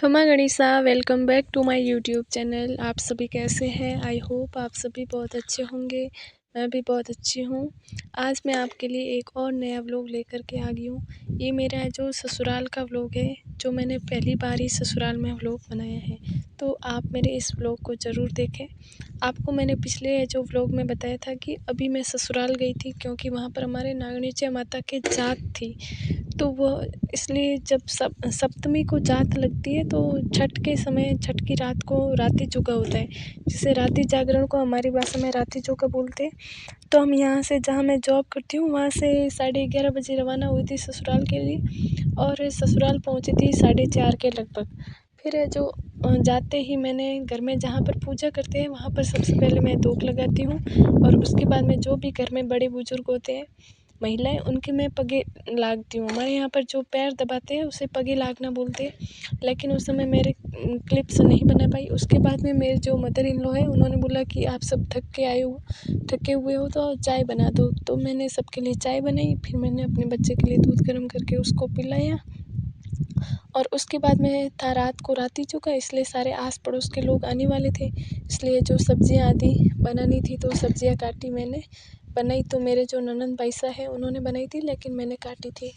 खमा गणिसा, welcome back to my YouTube channel. आप सभी कैसे हैं? आई होप आप सभी बहुत अच्छे होंगे। मैं भी बहुत अच्छी हूँ। आज मैं आपके लिए एक और नया व्लॉग लेकर के आ गई हूँ। ये मेरा जो ससुराल का व्लॉग है, जो मैंने पहली बार ही ससुराल में व्लॉग बनाया है, तो आप मेरे इस व्लॉग को ज़रूर देखें। आपको मैंने पिछले जो व्लॉग में बताया था कि अभी मैं ससुराल गई थी, क्योंकि वहाँ पर हमारे नागणीचे माता की जात थी। तो वो इसलिए जब सप्तमी को जात लगती है, तो छठ के समय, छठ की रात को राती चौका होता है, जिसे राती जागरण को हमारी भाषा में राती चौका बोलते हैं। तो हम यहाँ से, जहाँ मैं जॉब करती हूँ, वहाँ से 11:30 बजे रवाना हुई थी ससुराल के लिए, और ससुराल पहुँची थी 4:30 के लगभग। फिर जो जाते ही मैंने घर में, जहाँ पर पूजा करते हैं, वहाँ पर सबसे पहले मैं धूप लगाती हूँ, और उसके बाद में जो भी घर में बड़े बुजुर्ग होते हैं, महिलाएं, उनके मैं पगे लागती हूँ। हमारे यहाँ पर जो पैर दबाते हैं उसे पगे लागना बोलते हैं, लेकिन उस समय मेरे क्लिप्स नहीं बना पाई। उसके बाद में मेरे जो मदर इन लॉ है, उन्होंने बोला कि आप सब थके हुए हो तो चाय बना दो। तो मैंने सबके लिए चाय बनाई, फिर मैंने अपने बच्चे के लिए दूध गर्म करके उसको पिलाया, और उसके बाद में था रात को राती चौका, इसलिए सारे आस पड़ोस के लोग आने वाले थे, इसलिए जो सब्जियां आदि बनानी थी, तो सब्जियां काटी, मैंने बनाई। तो मेरे जो ननंद भाईसा है, उन्होंने बनाई थी, लेकिन मैंने काटी थी।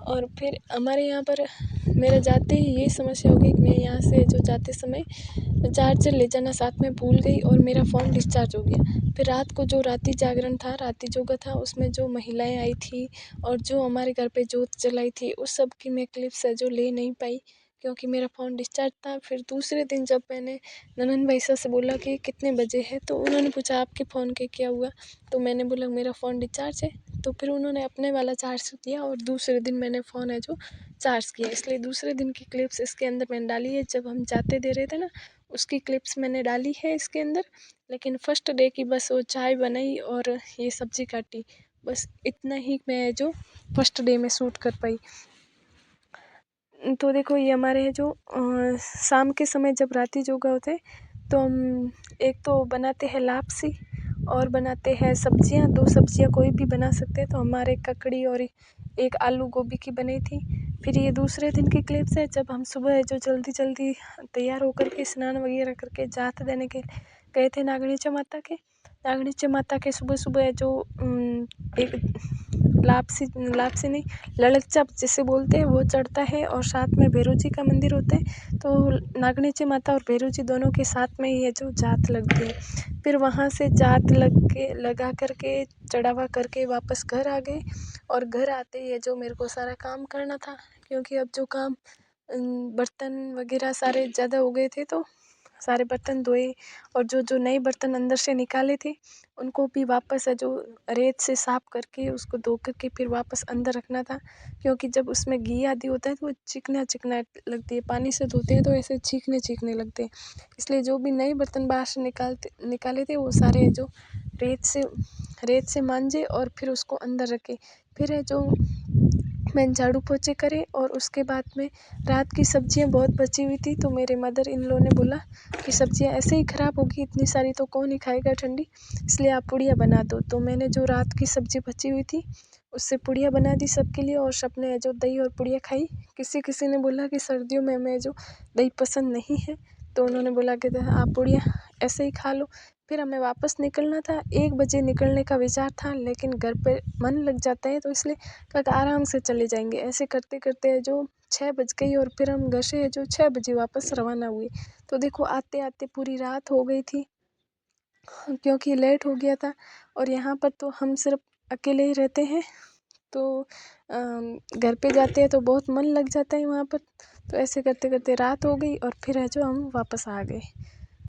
और फिर हमारे यहाँ पर मेरा जाते ही ये समस्या हो गई कि मैं यहाँ से जो जाते समय चार्जर ले जाना साथ में भूल गई, और मेरा फ़ोन डिस्चार्ज हो गया। फिर रात को जो राती जागरण था, राती जोगा था, उसमें जो महिलाएं आई थी और जो हमारे घर पे जोत जलाई थी, उस सब की मैं क्लिप्स है जो ले नहीं पाई, क्योंकि मेरा फ़ोन डिस्चार्ज था। फिर दूसरे दिन जब मैंने ननंद भाईसा से बोला कि कितने बजे है, तो उन्होंने पूछा आपके फ़ोन के क्या हुआ, तो मैंने बोला मेरा फ़ोन डिस्चार्ज है। तो फिर उन्होंने अपने वाला चार्ज किया, और दूसरे दिन मैंने फ़ोन है जो चार्ज किया, इसलिए दूसरे दिन की क्लिप्स इसके अंदर मैंने डाली है। जब हम जाते दे रहे थे ना, उसकी क्लिप्स मैंने डाली है इसके अंदर। लेकिन फर्स्ट डे की बस वो चाय बनाई और ये सब्ज़ी काटी, बस इतना ही मैं जो फर्स्ट डे में शूट कर पाई। तो देखो, ये हमारे जो शाम के समय जब राती जोगा होते हैं, तो हम एक तो बनाते हैं लापसी, और बनाते हैं सब्जियां। 2 सब्जियां कोई भी बना सकते हैं, तो हमारे ककड़ी और एक आलू गोभी की बनी थी। फिर ये दूसरे दिन की क्लिप्स है, जब हम सुबह जो जल्दी जल्दी तैयार होकर के स्नान वगैरह करके जात देने के गए थे नागणीचा माता के सुबह सुबह जो एक लापसी लापसी नहीं, लड़कचा जिसे बोलते हैं, वो चढ़ता है, और साथ में भैरव जी का मंदिर होता है। तो नागणीची माता और भैरव जी दोनों के साथ में ये जो जात लगती है। फिर वहाँ से जात लगा करके चढ़ावा करके वापस घर आ गए, और घर आते ही ये जो मेरे को सारा काम करना था, क्योंकि अब जो काम बर्तन वगैरह सारे ज़्यादा हो गए थे, तो सारे बर्तन धोए, और जो जो नए बर्तन अंदर से निकाले थे, उनको भी वापस है जो रेत से साफ़ करके उसको धो करके फिर वापस अंदर रखना था, क्योंकि जब उसमें घी आदि होता है तो वो चिकना चिकना लगती है। पानी से धोते हैं तो ऐसे चीखने लगते हैं, इसलिए जो भी नए बर्तन बाहर से निकाले थे, वो सारे जो रेत से मांजे, और फिर उसको अंदर रखे। फिर है जो मैंने झाड़ू पोछे करे, और उसके बाद में रात की सब्जियां बहुत बची हुई थी, तो मेरे मदर इन लॉ ने बोला कि सब्जियां ऐसे ही ख़राब होगी, इतनी सारी तो कौन ही खाएगा ठंडी, इसलिए आप पुड़िया बना दो। तो मैंने जो रात की सब्ज़ी बची हुई थी, उससे पुड़िया बना दी सबके लिए, और सबने जो दही और पुड़िया खाई। किसी ने बोला कि सर्दियों में हमें जो दही पसंद नहीं है, तो उन्होंने बोला कि आप पुड़िया ऐसे ही खा लो। फिर हमें वापस निकलना था, 1 बजे निकलने का विचार था, लेकिन घर पे मन लग जाता है, तो इसलिए कहा आराम से चले जाएंगे। ऐसे करते करते जो 6 बज गई, और फिर हम घर से जो 6 बजे वापस रवाना हुए। तो देखो, आते आते पूरी रात हो गई थी, क्योंकि लेट हो गया था, और यहाँ पर तो हम सिर्फ अकेले ही रहते हैं, तो घर पे जाते हैं तो बहुत मन लग जाता है वहाँ पर। तो ऐसे करते करते रात हो गई, और फिर है जो हम वापस आ गए।